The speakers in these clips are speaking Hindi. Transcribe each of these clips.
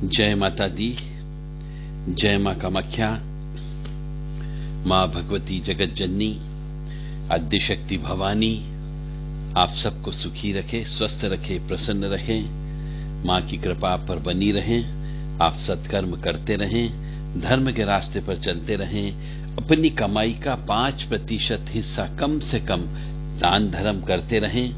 जय माता दी, जय मां कामाख्या, मां भगवती जगत जननी, आद्यशक्ति भवानी आप सबको सुखी रखे, स्वस्थ रखे, प्रसन्न रहे। मां की कृपा आप पर बनी रहे। आप सत्कर्म करते रहें, धर्म के रास्ते पर चलते रहें। अपनी कमाई का 5% हिस्सा कम से कम दान धर्म करते रहें।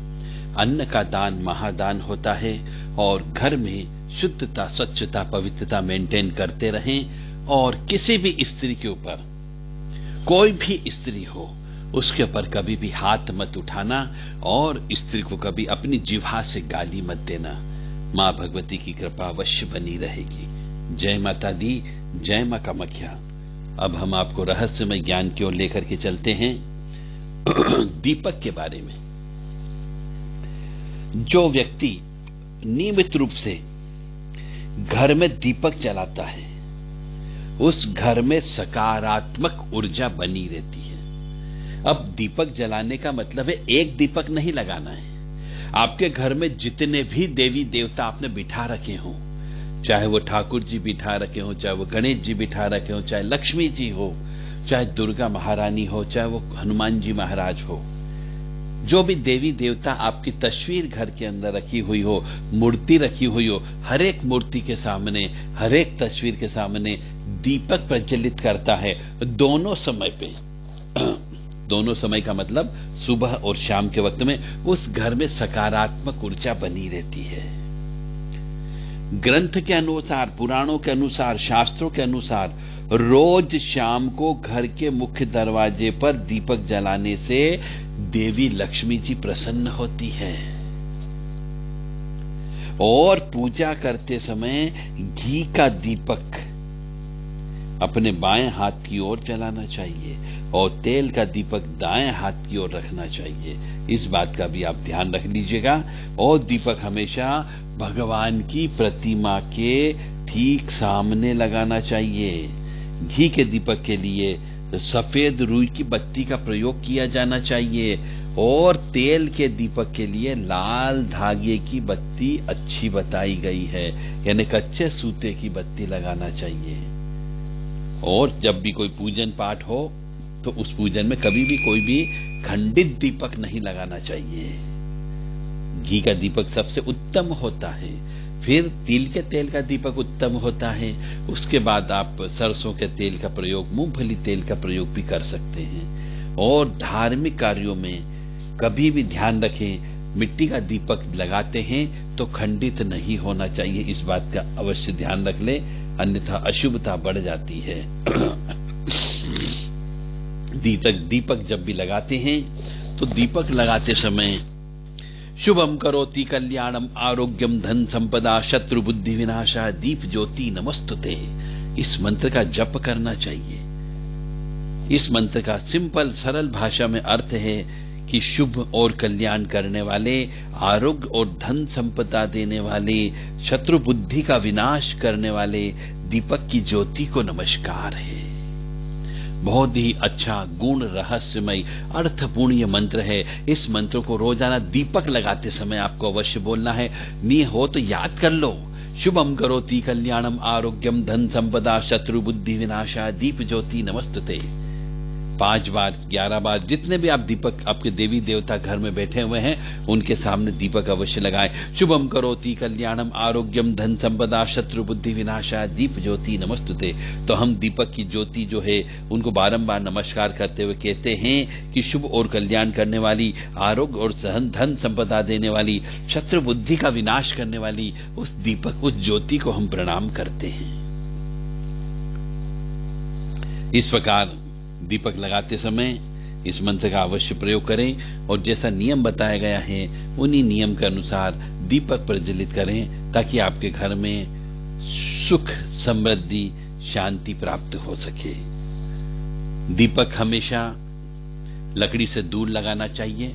अन्न का दान महादान होता है। और घर में शुद्धता, स्वच्छता, पवित्रता मेंटेन करते रहें। और किसी भी स्त्री के ऊपर, कोई भी स्त्री हो, उसके ऊपर कभी भी हाथ मत उठाना और स्त्री को कभी अपनी जिह्वा से गाली मत देना। मां भगवती की कृपा अवश्य बनी रहेगी। जय माता दी, जय मां कामाख्या। अब हम आपको रहस्यमय ज्ञान की ओर लेकर के चलते हैं दीपक के बारे में। जो व्यक्ति नियमित रूप से घर में दीपक जलाता है, उस घर में सकारात्मक ऊर्जा बनी रहती है। अब दीपक जलाने का मतलब है एक दीपक नहीं लगाना है। आपके घर में जितने भी देवी देवता आपने बिठा रखे हों, चाहे वो ठाकुर जी बिठा रखे हों, चाहे वो गणेश जी बिठा रखे हों, चाहे लक्ष्मी जी हो, चाहे दुर्गा महारानी हो, चाहे वो हनुमान जी महाराज हो, जो भी देवी देवता आपकी तस्वीर घर के अंदर रखी हुई हो, मूर्ति रखी हुई हो, हर एक मूर्ति के सामने, हर एक तस्वीर के सामने दीपक प्रज्वलित करता है। दोनों समय पे दोनों समय का मतलब सुबह और शाम के वक्त में उस घर में सकारात्मक ऊर्जा बनी रहती है। ग्रंथ के अनुसार, पुराणों के अनुसार, शास्त्रों के अनुसार रोज शाम को घर के मुख्य दरवाजे पर दीपक जलाने से देवी लक्ष्मी जी प्रसन्न होती है। और पूजा करते समय घी का दीपक अपने बाएं हाथ की ओर जलाना चाहिए और तेल का दीपक दाएं हाथ की ओर रखना चाहिए। इस बात का भी आप ध्यान रख लीजिएगा। और दीपक हमेशा भगवान की प्रतिमा के ठीक सामने लगाना चाहिए। घी के दीपक के लिए सफेद रुई की बत्ती का प्रयोग किया जाना चाहिए और तेल के दीपक के लिए लाल धागे की बत्ती अच्छी बताई गई है, यानी कच्चे सूते की बत्ती लगाना चाहिए। और जब भी कोई पूजन पाठ हो तो उस पूजन में कभी भी कोई भी खंडित दीपक नहीं लगाना चाहिए। घी का दीपक सबसे उत्तम होता है, फिर तिल के तेल का दीपक उत्तम होता है, उसके बाद आप सरसों के तेल का प्रयोग, मूंगफली तेल का प्रयोग भी कर सकते हैं। और धार्मिक कार्यों में कभी भी ध्यान रखें, मिट्टी का दीपक लगाते हैं तो खंडित नहीं होना चाहिए। इस बात का अवश्य ध्यान रख ले, अन्यथा अशुभता बढ़ जाती है। दीपक जब भी लगाते हैं तो दीपक लगाते समय शुभम करोति कल्याणम आरोग्यम धन संपदा शत्रु बुद्धि विनाशा दीप ज्योति नमस्तुते, इस मंत्र का जप करना चाहिए। इस मंत्र का सिंपल सरल भाषा में अर्थ है कि शुभ और कल्याण करने वाले, आरोग्य और धन संपदा देने वाले, शत्रु बुद्धि का विनाश करने वाले दीपक की ज्योति को नमस्कार है। बहुत ही अच्छा, गुण रहस्यमय, अर्थपूर्ण ये मंत्र है। इस मंत्र को रोजाना दीपक लगाते समय आपको अवश्य बोलना है। नहीं हो तो याद कर लो, शुभम करोति कल्याणम आरोग्यम धन संपदा शत्रु बुद्धि विनाशा दीप ज्योति नमस्तुते। 5 बार, 11 बार, जितने भी आप दीपक आपके देवी देवता घर में बैठे हुए हैं उनके सामने दीपक अवश्य लगाएं। शुभम करोति कल्याणम आरोग्यम धन संपदा शत्रु बुद्धि विनाशा दीप ज्योति नमस्तुते। तो हम दीपक की ज्योति जो है उनको बारंबार नमस्कार करते हुए कहते हैं कि शुभ और कल्याण करने वाली, आरोग्य और धन संपदा देने वाली, शत्रु बुद्धि का विनाश करने वाली उस दीपक, उस ज्योति को हम प्रणाम करते हैं। इस प्रकार दीपक लगाते समय इस मंत्र का अवश्य प्रयोग करें और जैसा नियम बताया गया है उन्हीं नियम के अनुसार दीपक प्रज्वलित करें, ताकि आपके घर में सुख, समृद्धि, शांति प्राप्त हो सके। दीपक हमेशा लकड़ी से दूर लगाना चाहिए।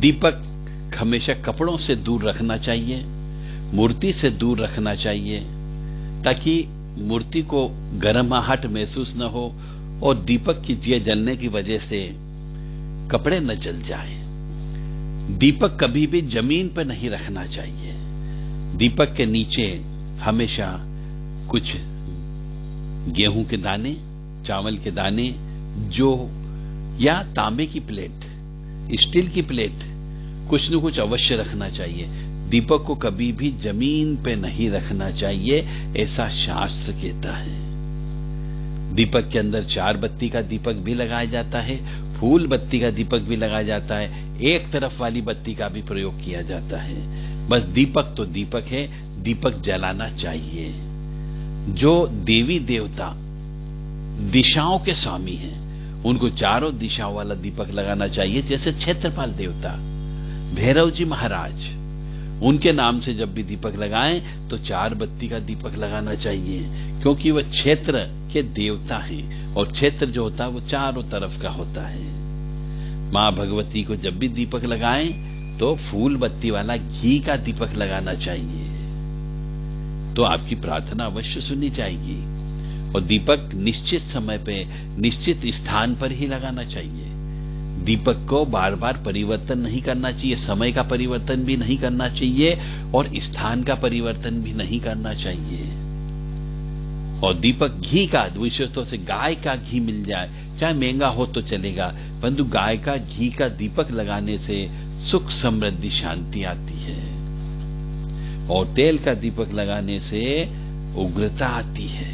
दीपक हमेशा कपड़ों से दूर रखना चाहिए, मूर्ति से दूर रखना चाहिए, ताकि मूर्ति को गर्माहट महसूस न हो और दीपक की दिए जलने की वजह से कपड़े न जल जाएं। दीपक कभी भी जमीन पर नहीं रखना चाहिए। दीपक के नीचे हमेशा कुछ गेहूं के दाने, चावल के दाने, जो या तांबे की प्लेट, स्टील की प्लेट, कुछ न कुछ अवश्य रखना चाहिए। दीपक को कभी भी जमीन पे नहीं रखना चाहिए, ऐसा शास्त्र कहता है। दीपक के अंदर 4 बत्ती का दीपक भी लगाया जाता है, फूल बत्ती का दीपक भी लगाया जाता है, एक तरफ वाली बत्ती का भी प्रयोग किया जाता है। बस दीपक तो दीपक है, दीपक जलाना चाहिए। जो देवी देवता दिशाओं के स्वामी हैं, उनको चारों दिशाओं वाला दीपक लगाना चाहिए। जैसे क्षेत्रपाल देवता, भैरव जी महाराज, उनके नाम से जब भी दीपक लगाएं तो 4 बत्ती का दीपक लगाना चाहिए, क्योंकि वह क्षेत्र के देवता हैं और क्षेत्र जो होता है वो चारों तरफ का होता है। मां भगवती को जब भी दीपक लगाएं तो फूल बत्ती वाला घी का दीपक लगाना चाहिए, तो आपकी प्रार्थना अवश्य सुनी जाएगी। और दीपक निश्चित समय पे, निश्चित स्थान पर ही लगाना चाहिए। दीपक को बार बार परिवर्तन नहीं करना चाहिए, समय का परिवर्तन भी नहीं करना चाहिए और स्थान का परिवर्तन भी नहीं करना चाहिए। और दीपक घी का, विशेष तौर से गाय का घी मिल जाए, चाहे महंगा हो तो चलेगा, परंतु गाय का घी का दीपक लगाने से सुख समृद्धि शांति आती है। और तेल का दीपक लगाने से उग्रता आती है,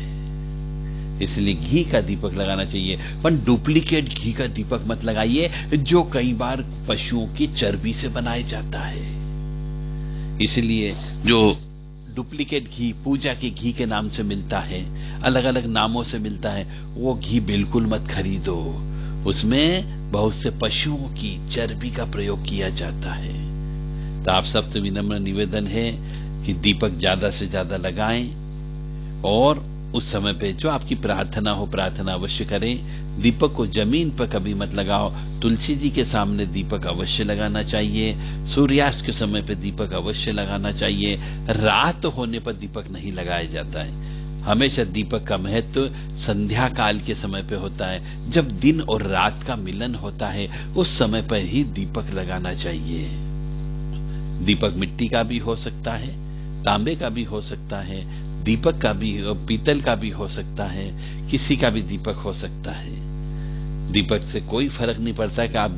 इसलिए घी का दीपक लगाना चाहिए। पर डुप्लीकेट घी का दीपक मत लगाइए, जो कई बार पशुओं की चर्बी से बनाया जाता है। इसलिए जो डुप्लीकेट घी पूजा के घी के नाम से मिलता है, अलग अलग नामों से मिलता है, वो घी बिल्कुल मत खरीदो। उसमें बहुत से पशुओं की चर्बी का प्रयोग किया जाता है। तो आप सबसे विनम्र निवेदन है कि दीपक ज्यादा से ज्यादा लगाएं और उस समय पे जो आपकी प्रार्थना हो, प्रार्थना अवश्य करें। दीपक को जमीन पर कभी मत लगाओ। तुलसी जी के सामने दीपक अवश्य लगाना चाहिए। सूर्यास्त के समय पे दीपक अवश्य लगाना चाहिए। रात होने पर दीपक नहीं लगाया जाता है। हमेशा दीपक का महत्व संध्या काल के समय पे होता है, जब दिन और रात का मिलन होता है, उस समय पर ही दीपक लगाना चाहिए। दीपक मिट्टी का भी हो सकता है, तांबे का भी हो सकता है, दीपक का भी, पीतल का भी हो सकता है, किसी का भी दीपक हो सकता है। दीपक से कोई फर्क नहीं पड़ता कि आप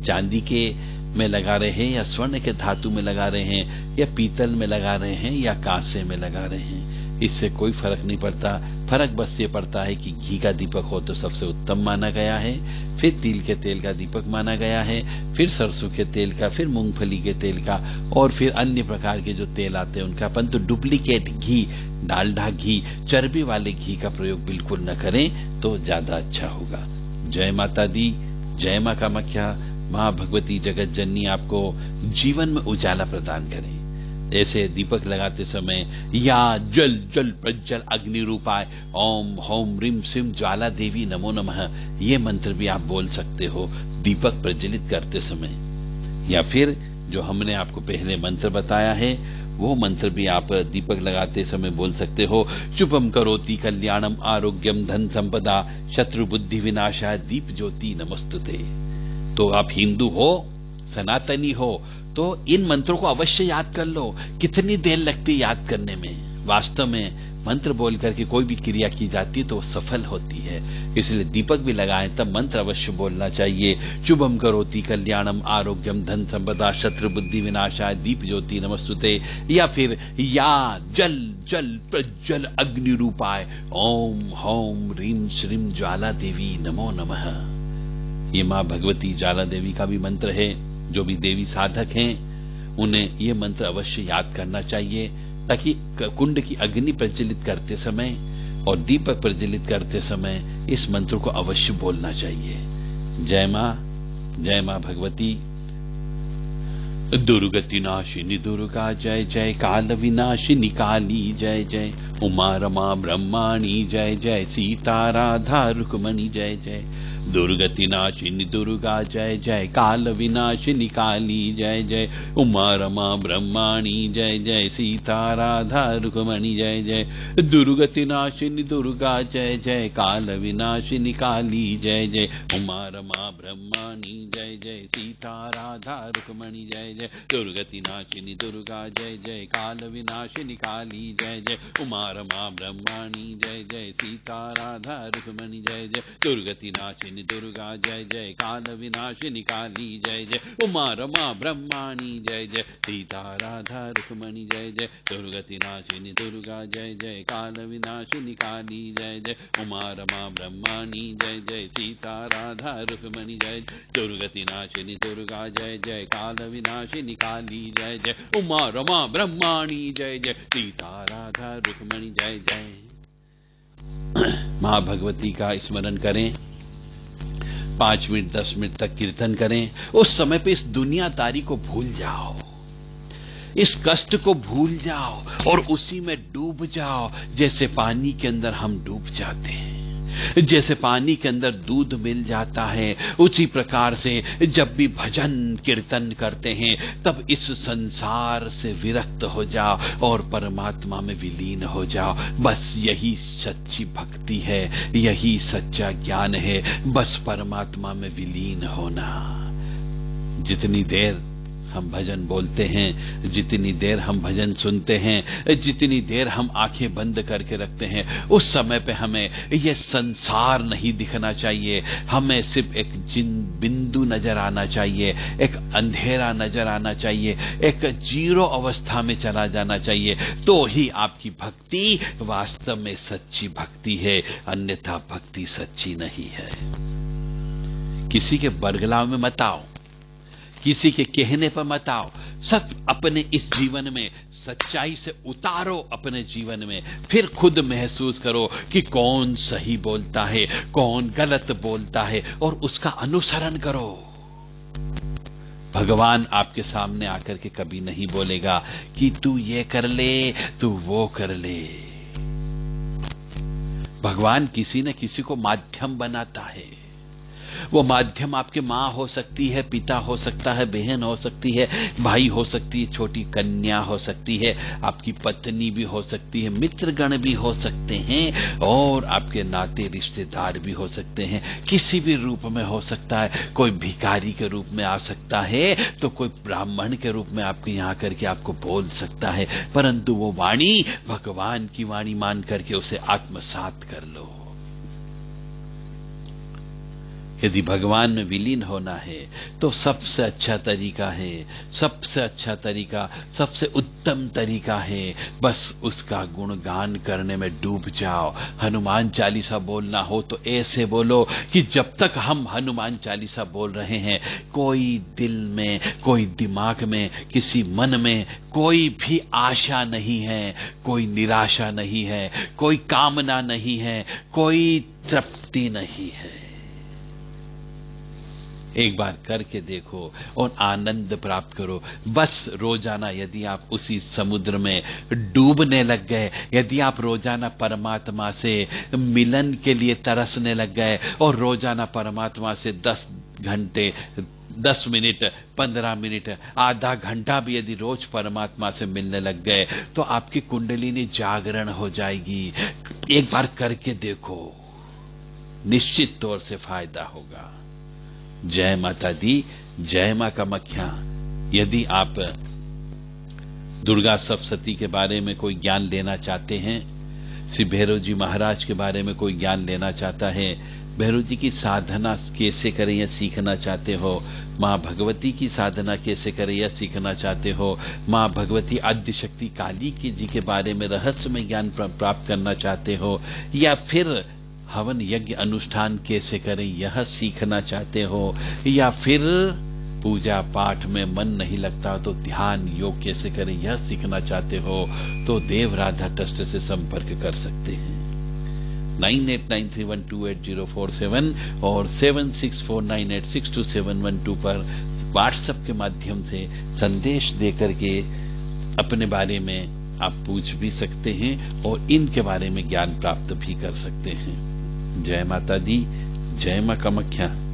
चांदी के में लगा रहे हैं या स्वर्ण के धातु में लगा रहे हैं या पीतल में लगा रहे हैं या कांसे में लगा रहे हैं, इससे कोई फर्क नहीं पड़ता। फर्क बस ये पड़ता है कि घी का दीपक हो तो सबसे उत्तम माना गया है, फिर तिल के तेल का दीपक माना गया है, फिर सरसों के तेल का, फिर मूंगफली के तेल का, और फिर अन्य प्रकार के जो तेल आते हैं उनका। परंतु डुप्लीकेट घी, डालडा घी, चर्बी वाले घी का प्रयोग बिल्कुल न करें तो ज्यादा अच्छा होगा। जय माता दी, जय मां कामाख्या। मां भगवती जगत जननी आपको जीवन में उजाला प्रदान करें। ऐसे दीपक लगाते समय या जल जल प्रज्वल अग्नि रूपाय ओम होम ह्रीम श्रीम ज्वाला देवी नमो नमः, ये मंत्र भी आप बोल सकते हो दीपक प्रज्वलित करते समय। या फिर जो हमने आपको पहले मंत्र बताया है वो मंत्र भी आप दीपक लगाते समय बोल सकते हो। शुभम करोति कल्याणम आरोग्यम धन संपदा शत्रु बुद्धि विनाशाय दीप ज्योति नमस्तुते। तो आप हिंदू हो, सनातनी हो, तो इन मंत्रों को अवश्य याद कर लो। कितनी देर लगती है याद करने में, वास्तव में मंत्र बोल करके कोई भी क्रिया की जाती है तो सफल होती है। इसलिए दीपक भी लगाएं तब मंत्र अवश्य बोलना चाहिए। शुभम करोति कल्याणम आरोग्यम धन संपदा शत्रु बुद्धि विनाशाय दीप ज्योति नमस्तुते। या फिर या जल जल प्रज्वल अग्नि रूपाय ओम होम ह्रीम श्रीम ज्वाला देवी नमो नमः। ये मां भगवती ज्वाला देवी का भी मंत्र है। जो भी देवी साधक हैं उन्हें ये मंत्र अवश्य याद करना चाहिए, ताकि कुंड की अग्नि प्रज्वलित करते समय और दीपक प्रज्वलित करते समय इस मंत्र को अवश्य बोलना चाहिए। जय मां भगवती। दुर्गति नाशिनी दुर्गा जय जय, काल विनाशिनी काली जय जय, उमा रमा ब्रह्माणी जय जय, सीता राधा रुक्मणी जय जय, दुर्गति नाशिनी दुर्गा जय जय, काल विनाशिनी काली जय जय, उमा रमा ब्रह्माणी जय जय, सीता राधा रुक्मणी जय जय। दुर्गति नाशिनी दुर्गा जय जय, काल विनाशिनी काली जय जय, उमा रमा ब्रह्माणी जय जय, सीता राधा रुक्मणी जय जय। दुर्गति नाशिनी दुर्गा जय जय, काल विनाशिनी काली जय जय, उमा रमा ब्रह्माणी जय जय, सीता राधा रुक्मणी जय जय। दुर्गति नाशिनी दुर्गा जय जय, काल विनाशिनी काली जय जय, उमा रमा ब्रह्माणी जय जय, सीता राधा रुक्मणी जय जय। दुर्गति नाशिनी दुर्गा जय जय, काल विनाशिनी काली जय जय, उमा रमा ब्रह्माणी जय जय, सीता राधा रुक्मणी जय। दुर्गति नाशिनी दुर्गा जय जय, काल विनाशिनी काली जय जय, उमा रमा ब्रह्माणी जय जय, सीता राधा रुक्मणी जय जय। मां भगवती का स्मरण करें, 5 मिनट 10 मिनट तक कीर्तन करें। उस समय पे इस दुनियादारी को भूल जाओ, इस कष्ट को भूल जाओ और उसी में डूब जाओ, जैसे पानी के अंदर हम डूब जाते हैं। जैसे पानी के अंदर दूध मिल जाता है, उसी प्रकार से जब भी भजन कीर्तन करते हैं तब इस संसार से विरक्त हो जाओ और परमात्मा में विलीन हो जाओ। बस यही सच्ची भक्ति है, यही सच्चा ज्ञान है, बस परमात्मा में विलीन होना। जितनी देर हम भजन बोलते हैं, जितनी देर हम भजन सुनते हैं, जितनी देर हम आंखें बंद करके रखते हैं, उस समय पे हमें ये संसार नहीं दिखना चाहिए। हमें सिर्फ एक बिंदु नजर आना चाहिए, एक अंधेरा नजर आना चाहिए, एक जीरो अवस्था में चला जाना चाहिए। तो ही आपकी भक्ति वास्तव में सच्ची भक्ति है, अन्यथा भक्ति सच्ची नहीं है। किसी के बरगलाव में मत आओ, किसी के कहने पर मत आओ, सब अपने इस जीवन में सच्चाई से उतारो अपने जीवन में। फिर खुद महसूस करो कि कौन सही बोलता है, कौन गलत बोलता है, और उसका अनुसरण करो। भगवान आपके सामने आकर के कभी नहीं बोलेगा कि तू ये कर ले, तू वो कर ले। भगवान किसी न किसी को माध्यम बनाता है। वो माध्यम आपके मां हो सकती है, पिता हो सकता है, बहन हो सकती है, भाई हो सकती है, छोटी कन्या हो सकती है, आपकी पत्नी भी हो सकती है, मित्रगण भी हो सकते हैं, और आपके नाते रिश्तेदार भी हो सकते हैं। किसी भी रूप में हो सकता है। कोई भिखारी के रूप में आ सकता है, तो कोई ब्राह्मण के रूप में आपके यहां करके आपको बोल सकता है, परंतु वो वाणी भगवान की वाणी मान करके उसे आत्मसात कर लो। यदि भगवान में विलीन होना है तो सबसे अच्छा तरीका है, सबसे अच्छा तरीका, सबसे उत्तम तरीका है, बस उसका गुणगान करने में डूब जाओ। हनुमान चालीसा बोलना हो तो ऐसे बोलो कि जब तक हम हनुमान चालीसा बोल रहे हैं, कोई दिल में, कोई दिमाग में, किसी मन में कोई भी आशा नहीं है, कोई निराशा नहीं है, कोई कामना नहीं है, कोई तृप्ति नहीं है। एक बार करके देखो और आनंद प्राप्त करो। बस रोजाना यदि आप उसी समुद्र में डूबने लग गए, यदि आप रोजाना परमात्मा से मिलन के लिए तरसने लग गए और रोजाना परमात्मा से 10 घंटे, 10 मिनट, 15 मिनट, आधा घंटा भी यदि रोज परमात्मा से मिलने लग गए तो आपकी कुंडलिनी जागरण हो जाएगी। एक बार करके देखो, निश्चित तौर से फायदा होगा। जय माता दी, जय मां कामाख्या। यदि आप दुर्गा सप्तशती के बारे में कोई ज्ञान लेना चाहते हैं, श्री भैरव जी महाराज के बारे में कोई ज्ञान लेना चाहता है, भैरव जी की साधना कैसे करें यह सीखना चाहते हो, मां भगवती की साधना कैसे करें यह सीखना चाहते हो, मां भगवती आद्य शक्ति काली की जी के बारे में रहस्यमय ज्ञान प्राप्त करना चाहते हो, या फिर हवन यज्ञ अनुष्ठान कैसे करें यह सीखना चाहते हो, या फिर पूजा पाठ में मन नहीं लगता तो ध्यान योग कैसे करें यह सीखना चाहते हो, तो देव राधा ट्रस्ट से संपर्क कर सकते हैं। 9893128047 और 7649862712 पर व्हाट्सएप के माध्यम से संदेश देकर के अपने बारे में आप पूछ भी सकते हैं और इनके बारे में ज्ञान प्राप्त भी कर सकते हैं। जय माता दी, जय मां कामाख्या।